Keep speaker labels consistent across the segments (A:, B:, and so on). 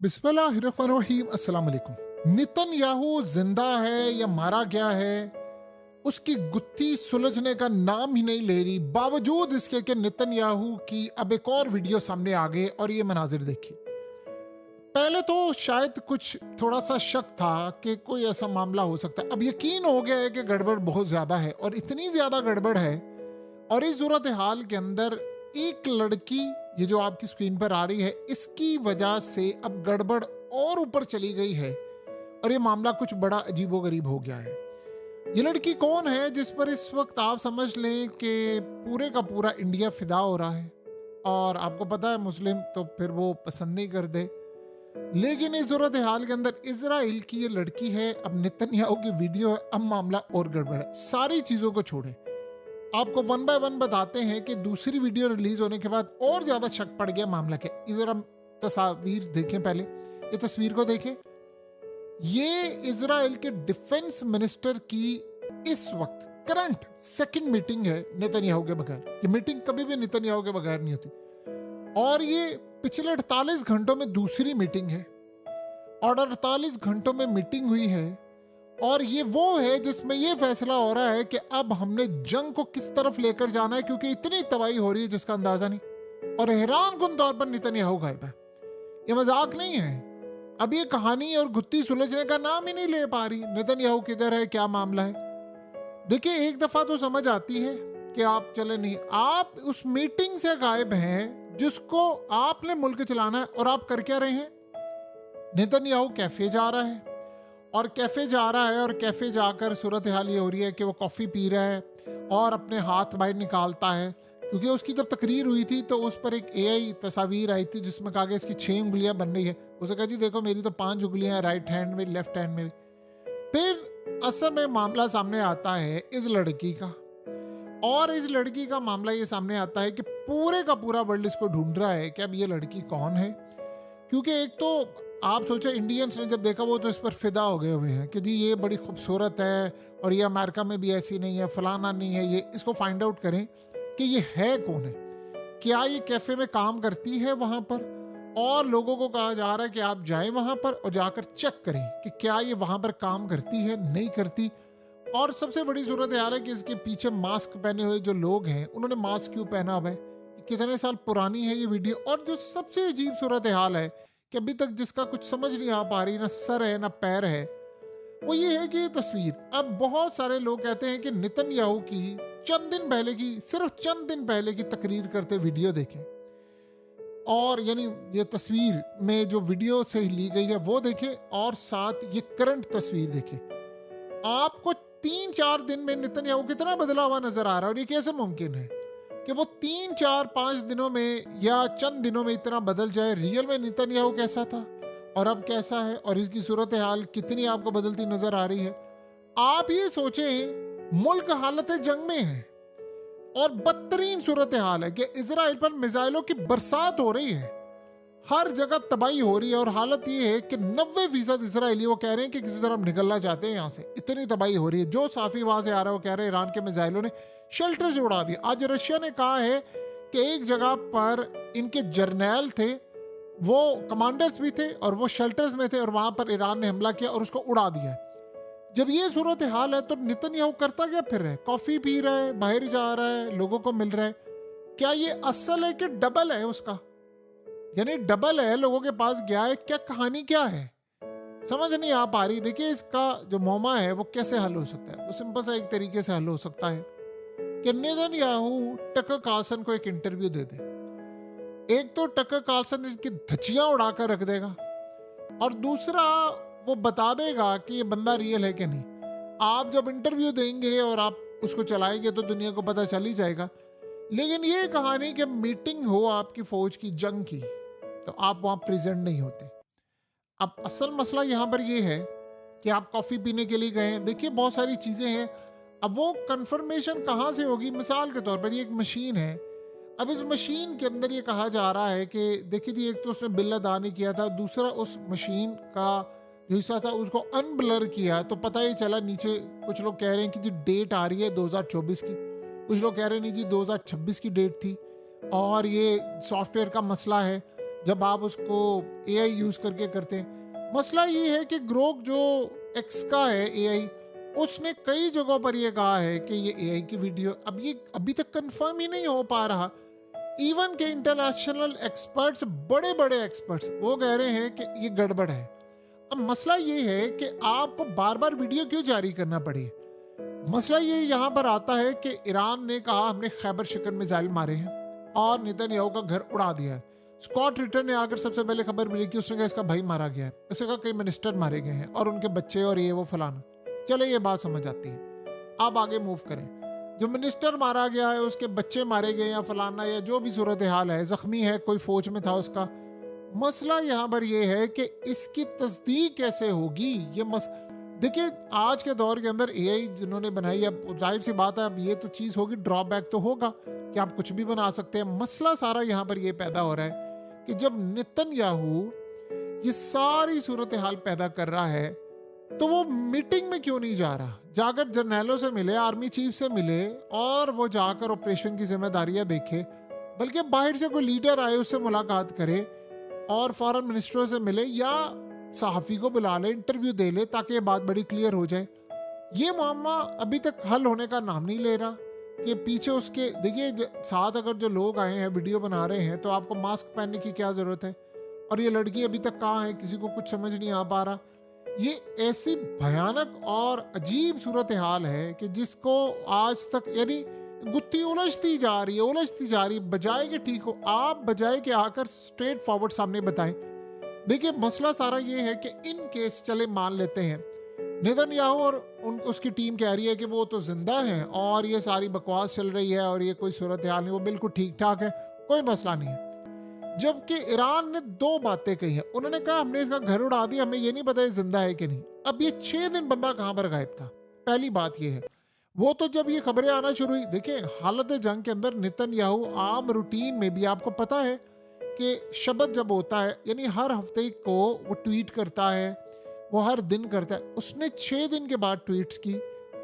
A: बिस्मिल्लाहिर्रहमानिर्रहीम। अस्सलाम वालेकुम। नेतन्याहू जिंदा है या मारा गया है, उसकी गुत्थी सुलझने का नाम ही नहीं ले रही, बावजूद इसके कि नेतन्याहू की अब एक और वीडियो सामने आ गई और ये मनाजिर देखिए। पहले तो शायद कुछ थोड़ा सा शक था कि कोई ऐसा मामला हो सकता है, अब यकीन हो गया है कि गड़बड़ बहुत ज्यादा है और इतनी ज्यादा गड़बड़ है। और इस सूरत हाल के अंदर एक लड़की, ये जो आपकी स्क्रीन पर आ रही है, इसकी वजह से अब गड़बड़ और ऊपर चली गई है और ये मामला कुछ बड़ा अजीबोगरीब हो गया है। ये लड़की कौन है जिस पर इस वक्त आप समझ लें कि पूरे का पूरा इंडिया फिदा हो रहा है, और आपको पता है मुस्लिम तो फिर वो पसंद नहीं करते। लेकिन इस सूरत हाल के अंदर इजराइल की ये लड़की है, अब नेतन्याहू की वीडियो है, अब मामला और गड़बड़ है। सारी चीजों को छोड़े, आपको वन बाय वन बताते हैं कि दूसरी वीडियो रिलीज होने के बाद और ज्यादा शक पड़ गया मामला क्या। इधर हम तस्वीर देखें, पहले ये तस्वीर को देखें। ये इजराइल के डिफेंस मिनिस्टर की इस वक्त करंट सेकंड मीटिंग है नेतन्याहू के बगैर। ये मीटिंग कभी भी नेतन्याहू के बगैर नहीं होती, और ये पिछले 48 घंटों में दूसरी मीटिंग है, और 48 घंटों में मीटिंग हुई है। और ये वो है जिसमें ये फैसला हो रहा है कि अब हमने जंग को किस तरफ लेकर जाना है, क्योंकि इतनी तबाही हो रही है जिसका अंदाजा नहीं। और हैरानकुन तौर पर नेतन्याहू गायब है, ये मजाक नहीं है। अब ये कहानी और गुत्थी सुलझने का नाम ही नहीं ले पा रही। नेतन्याहू किधर है, क्या मामला है। देखिए, एक दफा तो समझ आती है कि आप चले नहीं, आप उस मीटिंग से गायब हैं जिसको आपने मुल्क चलाना है, और आप कर क्या रहे हैं। नेतन्याहू कैफे जा रहा है, और कैफे जा रहा है, और कैफे जाकर सूरत हाल ये हो रही है कि वो कॉफी पी रहा है और अपने हाथ बाहर निकालता है, क्योंकि उसकी जब तकरीर हुई थी तो उस पर एक एआई तस्वीर आई थी जिसमें कहा गया इसकी 6 उंगलियां बन रही है। उसे कहा जी देखो मेरी तो 5 उंगलियां, राइट हैंड में, लेफ्ट हैंड में भी। फिर असल में मामला सामने आता है इस लड़की का, और इस लड़की का मामला ये सामने आता है कि पूरे का पूरा वर्ल्ड इसको ढूंढ रहा है कि अब ये लड़की कौन है। क्योंकि एक तो आप सोचे, इंडियंस ने जब देखा वो तो इस पर फिदा हो गए हुए हैं कि जी ये बड़ी खूबसूरत है और ये अमेरिका में भी ऐसी नहीं है, फलाना नहीं है। ये इसको फाइंड आउट करें कि ये है कौन है, क्या ये कैफे में काम करती है वहां पर, और लोगों को कहा जा रहा है कि आप जाएं वहां पर और जाकर चेक करें कि क्या ये वहां पर काम करती है, नहीं करती। और सबसे बड़ी सूरत यह है कि इसके पीछे मास्क पहने हुए जो लोग हैं उन्होंने मास्क क्यों पहना हुआ है, कितने साल पुरानी है ये वीडियो। और जो सबसे अजीब सूरत हाल है कि अभी तक जिसका कुछ समझ नहीं आ पा रही, ना सर है ना पैर है, वो ये है कि ये तस्वीर, अब बहुत सारे लोग कहते हैं कि नेतन्याहू की चंद दिन पहले की, सिर्फ चंद दिन पहले की तकरीर करते वीडियो देखें, और यानी ये तस्वीर में जो वीडियो से ली गई है वो देखें, और साथ ये करंट तस्वीर देखें। आपको 3-4 दिन में नेतन्याहू कितना बदला हुआ नजर आ रहा है। और ये कैसे मुमकिन है कि वो 3-4-5 दिनों में या चंद दिनों में इतना बदल जाए। रियल में नेतन्याहू कैसा था और अब कैसा है, और इसकी सूरत हाल कितनी आपको बदलती नजर आ रही है। आप ये सोचें, मुल्क हालत जंग में है और बदतरीन सूरत हाल है कि इजराइल पर मिसाइलों की बरसात हो रही है, हर जगह तबाही हो रही है। और हालत ये है कि 90% इसराइली वो कह रहे हैं कि किसी तरह निकलना चाहते हैं यहाँ से, इतनी तबाही हो रही है। जो साफी वहां से आ रहा है वो कह रहे हैं ईरान के मिसाइलों ने शेल्टर्स उड़ा दिए। आज रशिया ने कहा है कि एक जगह पर इनके जर्नैल थे, वो कमांडर्स भी थे और वो शेल्टर्स में थे, और वहां पर ईरान ने हमला किया और उसको उड़ा दिया। जब ये सूरत हाल है तो नेतन्याहू करता क्या फिर है, कॉफी पी रहा है, बाहर जा रहा है, लोगों को मिल रहा है। क्या ये असल है कि डबल है उसका, यानी डबल है, लोगों के पास गया है, क्या कहानी क्या है, समझ नहीं आ पा रही। देखिए, इसका जो मौमा है वो कैसे हल हो सकता है। वो सिंपल सा एक तरीके से हल हो सकता है कि नेतन्याहू टकर कार्लसन को एक इंटरव्यू दे दे। एक तो टकर कार्लसन इसकी धचियां उड़ाकर रख देगा, और दूसरा वो बता देगा कि ये बंदा रियल है कि नहीं। आप जब इंटरव्यू देंगे और आप उसको चलाएंगे तो दुनिया को पता चल ही जाएगा। लेकिन ये कहानी कि मीटिंग हो आपकी फौज की, जंग की, तो आप वहां प्रेजेंट नहीं होते। अब असल मसला यहाँ पर ये है कि आप कॉफी पीने के लिए गए हैं, देखिए बहुत सारी चीजें हैं। अब वो कंफर्मेशन कहाँ से होगी। मिसाल के तौर पर ये एक मशीन है, अब इस मशीन के अंदर ये कहा जा रहा है कि देखिए जी, एक तो उसने बिल अदा नहीं किया था, दूसरा उस मशीन का जो हिस्सा था उसको अनब्लर किया, तो पता ही चला। नीचे कुछ लोग कह रहे हैं कि जी डेट आ रही है 2024 की, कुछ लोग कह रहे हैं नहीं जी 2026 की डेट थी, और ये सॉफ्टवेयर का मसला है। जब आप उसको एआई यूज करके करते हैं। मसला ये है कि ग्रोक जो एक्स का है एआई, उसने कई जगहों पर ये कहा है कि ये एआई की वीडियो, अब ये अभी तक कंफर्म ही नहीं हो पा रहा। इवन के इंटरनेशनल एक्सपर्ट्स, बड़े बड़े एक्सपर्ट्स, वो कह रहे हैं कि ये गड़बड़ है। अब मसला ये है कि आपको बार बार वीडियो क्यों जारी करना पड़ी। मसला ये यहाँ पर आता है कि ईरान ने कहा हमने खैबर शिकन मिसाइल मारे हैं और नेतन्याहू का घर उड़ा दिया है। स्कॉट रिटर ने आकर सबसे पहले खबर मिली कि उसने कहा इसका भाई मारा गया है, उसने कहा कई मिनिस्टर मारे गए हैं और उनके बच्चे और ये वो फलाना। चले ये बात समझ आती है, आप आगे मूव करें। जो मिनिस्टर मारा गया है, उसके बच्चे मारे गए या फलाना या जो भी सूरत हाल है, जख्मी है, कोई फौज में था उसका। मसला यहाँ पर यह है कि इसकी तस्दीक कैसे होगी। ये देखिए आज के दौर के अंदर एआई जिन्होंने बनाई, अब जाहिर सी बात है अब ये तो चीज़ होगी, ड्रॉबैक तो होगा कि आप कुछ भी बना सकते हैं। मसला सारा यहाँ पर ये पैदा हो रहा है कि जब नेतन्याहू ये सारी सूरत हाल पैदा कर रहा है तो वो मीटिंग में क्यों नहीं जा रहा, जाकर जर्नैलों से मिले, आर्मी चीफ से मिले और वो जाकर ऑपरेशन की जिम्मेदारियां देखे, बल्कि बाहर से कोई लीडर आए उससे मुलाकात करे और फॉरेन मिनिस्टरों से मिले या सहाफ़ी को बुला ले, इंटरव्यू दे ले, ताकि ये बात बड़ी क्लियर हो जाए। ये मामला अभी तक हल होने का नाम नहीं ले रहा कि पीछे उसके देखिए साथ अगर जो लोग आए हैं वीडियो बना रहे हैं तो आपको मास्क पहनने की क्या ज़रूरत है, और ये लड़की अभी तक कहाँ है, किसी को कुछ समझ नहीं आ पा रहा। ये ऐसी भयानक और अजीब सूरत हाल है कि जिसको आज तक यानी गुत्थी उलझती जा रही है, बजाय कि ठीक हो आप, बजाय कि आकर स्ट्रेट फॉरवर्ड सामने बताएं। देखिए मसला सारा ये है कि इन केस चले मान लेते हैं नेतन्याहू और उसकी टीम कह रही है कि वो तो जिंदा है और ये सारी बकवास चल रही है और ये कोई सूरत हाल नहीं, वो बिल्कुल ठीक ठाक है, कोई मसला नहीं है। जबकि ईरान ने दो बातें कही हैं। उन्होंने कहा हमने इसका घर उड़ा दिया, हमें ये नहीं पता ये जिंदा है कि नहीं। अब ये 6 दिन बंदा कहां पर गायब था, पहली बात ये है। वो तो जब ये खबरें आना शुरू हुई, देखिए हालत जंग के अंदर नेतन्याहू आम रूटीन में भी आपको पता है कि शब्द जब होता है यानी हर हफ्ते को वो ट्वीट करता है, वो हर दिन करता है। उसने 6 दिन के बाद ट्वीट्स की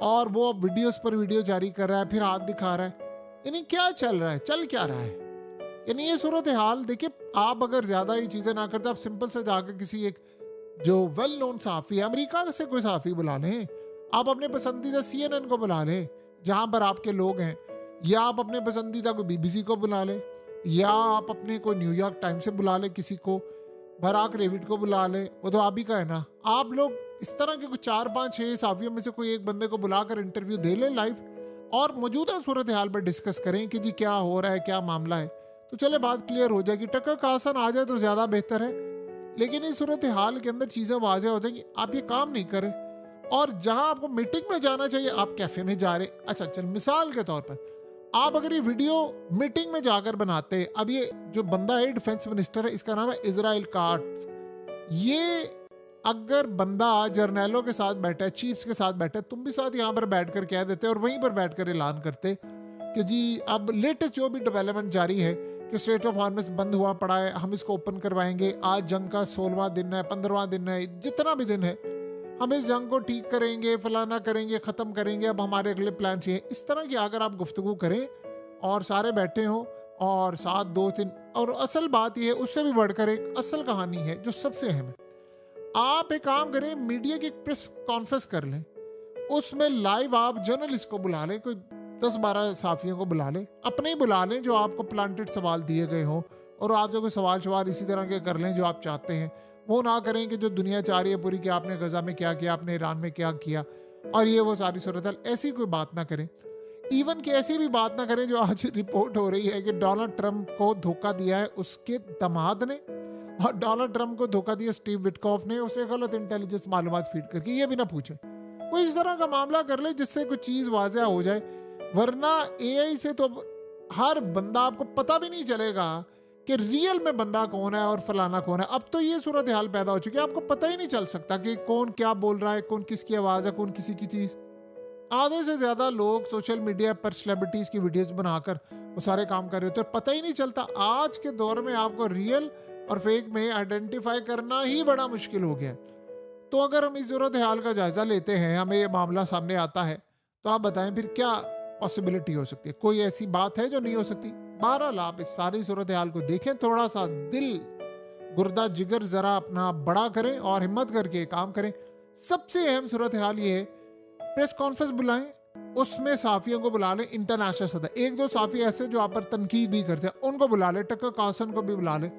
A: और वो अब वीडियोस पर वीडियो जारी कर रहा है, फिर हाथ दिखा रहा है। यानी क्या चल रहा है, चल क्या रहा है। यानी ये सूरत हाल देखिए, आप अगर ज़्यादा ही चीज़ें ना करते, आप सिंपल से जाकर किसी एक जो वेल नोन सहाफ़ी है, अमेरिका से कोई सहाफ़ी बुला लें, आप अपने पसंदीदा CNN को बुला लें जहाँ पर आपके लोग हैं, या आप अपने पसंदीदा कोई BBC को बुला लें, या आप अपने कोई न्यूयॉर्क टाइम्स से बुला लें, किसी को बराक रेविड को बुला लें, वो तो आप ही का है ना। आप लोग इस तरह के कुछ 4 5 6 सहाफ़ियों में से कोई एक बंदे को बुलाकर इंटरव्यू दे लें लाइव और मौजूदा सूरत हाल पर डिस्कस करें कि जी क्या हो रहा है, क्या मामला है, तो चले बात क्लियर हो जाएगी। टक्कर का आसन आ जाए तो ज़्यादा बेहतर है। लेकिन इस सूरत हाल के अंदर चीज़ें वाज़ेह होती हैं कि आप ये काम नहीं करें और जहां आपको मीटिंग में जाना चाहिए आप कैफ़े में जा रहे। अच्छा चल मिसाल के तौर पर आप अगर ये वीडियो मीटिंग में जाकर बनाते, अब ये जो बंदा है डिफेंस मिनिस्टर है, इसका नाम है इजराइल काट्स, ये अगर बंदा जर्नैलों के साथ बैठा है, चीफ्स के साथ बैठा है, तुम भी साथ यहाँ पर बैठ कर कह देते और वहीं पर बैठ कर ऐलान करते कि जी अब लेटेस्ट जो भी डेवलपमेंट जारी है कि स्ट्रेट ऑफ हॉर्मुज़ बंद हुआ पड़ा है, हम इसको ओपन करवाएंगे, आज जंग का 16वां दिन है, 15वां दिन है, जितना भी दिन है हम इस जंग को ठीक करेंगे, फलाना करेंगे, ख़त्म करेंगे, अब हमारे अगले प्लान ये है। इस तरह की अगर आप गुफ्तगू करें और सारे बैठे हों और साथ 2-3, और असल बात यह है उससे भी बढ़कर एक असल कहानी है जो सबसे अहम है। आप एक काम करें, मीडिया की एक प्रेस कॉन्फ्रेंस कर लें, उसमें लाइव आप जर्नलिस्ट को बुला लें, कोई 10-12 साफियों को बुला लें, अपने ही बुला लें जो आपको प्लांटेड सवाल दिए गए हों, और आप जो कोई सवाल इसी तरह के कर लें जो आप चाहते हैं। वो ना करें कि जो दुनिया चाह रही है पूरी कि आपने गजा में क्या किया, आपने ईरान में क्या किया और ये वो सारी सूरत हाल, ऐसी कोई बात ना करें। इवन कि ऐसी भी बात ना करें जो आज रिपोर्ट हो रही है कि डोनाल्ड ट्रंप को धोखा दिया है उसके दामाद ने, और डोनाल्ड ट्रंप को धोखा दिया स्टीव विटकॉफ ने, उसने गलत इंटेलिजेंस मालूमात फीड करके, ये भी ना पूछे। कोई इस तरह का मामला कर ले जिससे कोई चीज़ वाज़ह हो जाए, वरना एआई से तो हर बंदा आपको पता भी नहीं चलेगा कि रियल में बंदा कौन है और फलाना कौन है। अब तो ये सूरत हाल पैदा हो चुकी है, आपको पता ही नहीं चल सकता कि कौन क्या बोल रहा है, कौन किसकी आवाज़ है, कौन किसी की चीज़। आधे से ज़्यादा लोग सोशल मीडिया पर सेलिब्रिटीज़ की वीडियोस बनाकर वो सारे काम कर रहे होते हैं, पता ही नहीं चलता। आज के दौर में आपको रियल और फेक में आइडेंटिफाई करना ही बड़ा मुश्किल हो गया। तो अगर हम इस सूरत हाल का जायज़ा लेते हैं, हमें ये मामला सामने आता है, तो आप बताएं फिर क्या पॉसिबिलिटी हो सकती है? कोई ऐसी बात है जो नहीं हो सकती? बहरहाल आप इस सारी सूरत हाल को देखें, थोड़ा सा दिल गुर्दा जिगर जरा अपना बड़ा करें और हिम्मत करके काम करें। सबसे अहम सूरत हाल ये है, प्रेस कॉन्फ्रेंस बुलाएं, उसमें साफियों को बुला लें, इंटरनेशनल सतह, एक दो साफी ऐसे जो आप पर तनकीद भी करते हैं उनको बुला लें, टक्कर कार्लसन को भी बुला लें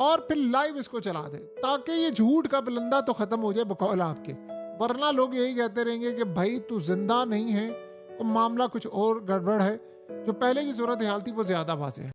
A: और फिर लाइव इसको चला दें, ताकि ये झूठ का बुलंदा तो खत्म हो जाए बकौल आपके। वरना लोग यही कहते रहेंगे कि भाई तू जिंदा नहीं है, तो मामला कुछ और गड़बड़ है। जो पहले की सूरत हाल थी वो ज्यादा वाज़ेह है।